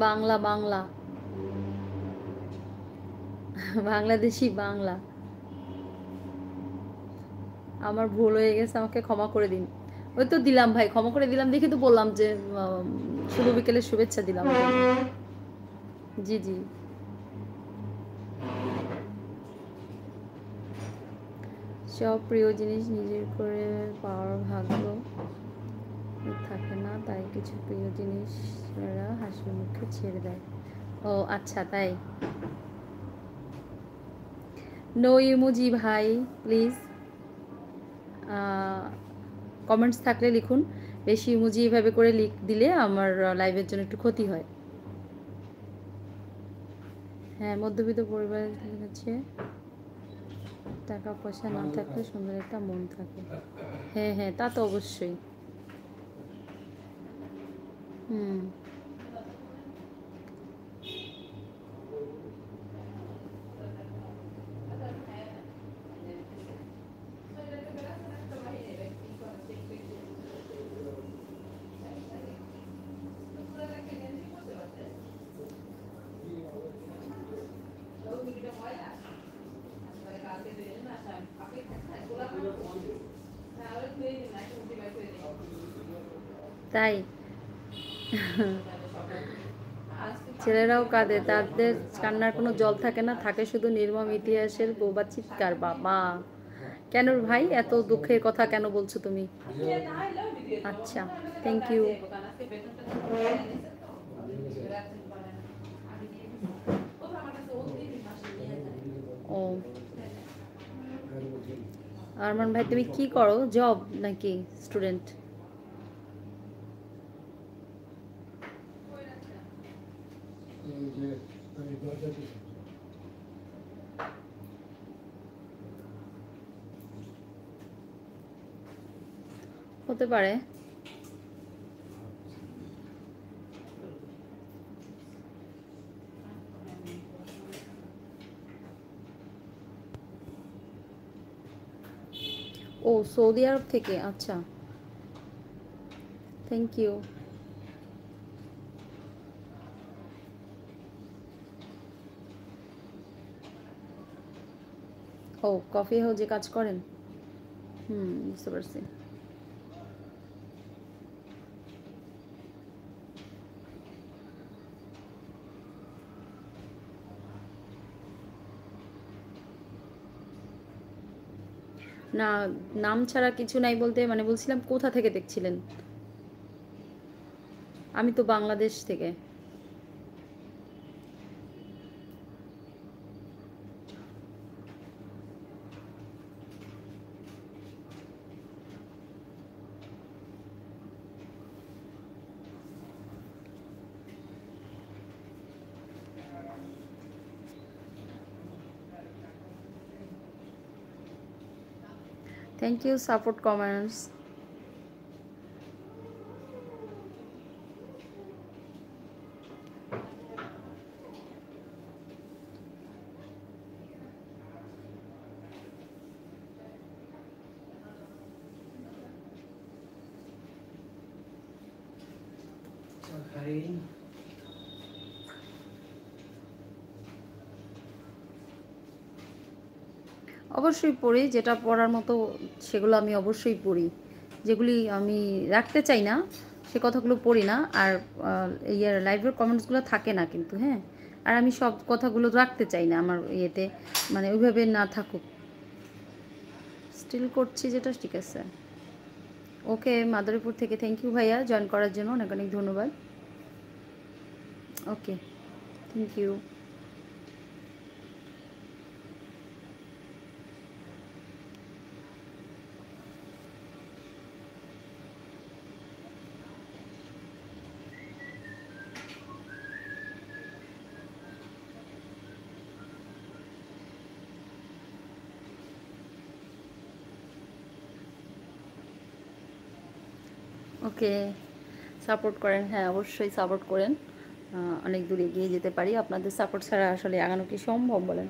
বাংলা বাংলা বাংলাদেশি বাংলা। আমার ভুল হয়ে গেছে, আমাকে ক্ষমা করে দিন। ওই তো দিলাম ভাই, ক্ষমা করে দিলাম দেখে তো বললাম যে শুভ বিকেলের শুভেচ্ছা দিলাম ওই জন্য। জি জি। সব প্রিয় জিনিস নিজের করে পাওয়ার ভাগ্য থাকে না, তাই কিছু প্রিয় জিনিস এরা হাসি মুখে ছেড়ে দেয়। ও আচ্ছা তাই। নো ইমোজি ভাই, প্লিজ কমেন্টস থাকলে লিখুন। বেশি ইমোজি এভাবে করে লিখ দিলে আমার লাইভের জন্য একটু ক্ষতি হয়। হ্যাঁ, মধ্যবিত্ত পরিবারের হচ্ছে টাকা পয়সা না থাকলে সুন্দর একটা মন থাকে। হ্যাঁ হ্যাঁ, তা তো অবশ্যই। হুম। তাই ছেলেরাও কাঁদে, তাদের কান্নার কোনো জল থাকে না, থাকে শুধু নির্মম ইতিহাসের বোবা চিৎকার। বাবা, কেন ভাই এত দুঃখের কথা কেন বলছো তুমি? আচ্ছা, থ্যাংক ইউ। ও আরমান ভাই, তুমি কি করো, জব নাকি স্টুডেন্ট? হতে পারে। ও সৌদি আরব থেকে, আচ্ছা, থ্যাংক ইউ। ও কফি হাউজে কাজ করেন? হুম, বুঝতে পারছি। না, নাম ছাড়া কিছু নাই বলতে মানে বলছিলাম কোথা থেকে দেখছিলেন? আমি তো বাংলাদেশ থেকে। Thank you support comments. অবশ্যই পড়ি, যেটা পড়ার মতো সেগুলো আমি অবশ্যই পড়ি। যেগুলি আমি রাখতে চাই না সে কথাগুলো পড়ি না। আর ইয়ার লাইভের কমেন্টসগুলো থাকে না কিন্তু, হ্যাঁ। আর আমি সব কথাগুলো রাখতে চাই না আমার ইয়েতে, মানে ওইভাবে না থাকুক। স্টিল করছি যেটা, ঠিক আছে। ওকে, মাদারীপুর থেকে থ্যাংক ইউ ভাইয়া, জয়েন করার জন্য অনেক অনেক ধন্যবাদ। ওকে, থ্যাংক ইউ। ওকে, সাপোর্ট করেন, হ্যাঁ অবশ্যই সাপোর্ট করেন। অনেক দূর এগিয়ে যেতে পারি, আপনাদের সাপোর্ট ছাড়া আসলে আগানো কি সম্ভব বলেন?